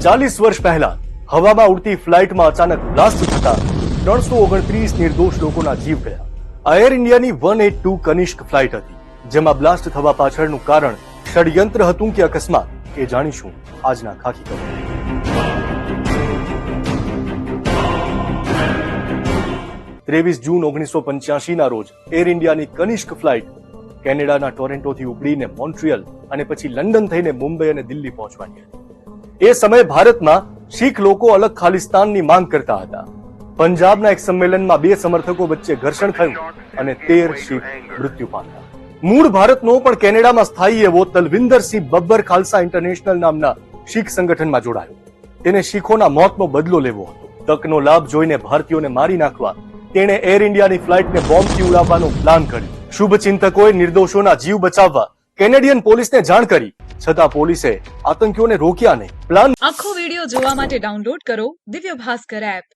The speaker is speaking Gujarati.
40 વર્ષ પહેલા હવામાં ઉડતી ફ્લાઇટમાં અચાનક બ્લાસ્ટ થતા 329 નિર્દોષ લોકોના જીવ ગયા. આ એર ઇન્ડિયાની 182 કનિષ્ક ફ્લાઇટ હતી, જેમાં બ્લાસ્ટ થવા પાછળનું કારણ ષડયંત્ર હતું કે અકસ્માત, એ જાણીશું આજના ખાકી કવરમાં. 23 જૂન 1985 ના રોજ એર ઇન્ડિયાની કનિષ્ક ફ્લાઇટ કેનેડાના ટોરેન્ટોથી ઉપડીને મોન્ટ્રીયલ અને પછી લંડન થઈને મુંબઈ અને દિલ્હી પહોંચવાની હતી. એ સમયે ભારતમાં શીખ લોકો અલગ ખાલિસ્તાનની માંગ કરતા હતા. પંજાબના એક સંમેલનમાં બે સમર્થકો વચ્ચે ઘર્ષણ થયું અને 13 શીખ મૃત્યુ પામ્યા. મૂળ ભારતનો પણ કેનેડામાં સ્થાયી એવો તલવિંદરસિંહ બબ્બર ખાલસા ઇન્ટરનેશનલ નામના શીખ સંગઠનમાં જોડાયો. તેને શીખોના મોતનો બદલો લેવો હતો. તકનો લાભ જોઈને ભારતીયોને મારી નાખવા તેણે એર ઇન્ડિયાની ફ્લાઇટને બોમ્બથી ઉડાવવાનો પ્લાન કર્યો. શુભચિંતકોએ નિર્દોષોના જીવ બચાવવા કેનેડિયન પોલીસને જાણ કરી, છતાં પોલીસે આતંકીઓને રોક્યા નહીં. પ્લાન આખો વિડિયો જોવા માટે ડાઉનલોડ કરો દિવ્ય ભાસ્કર એપ.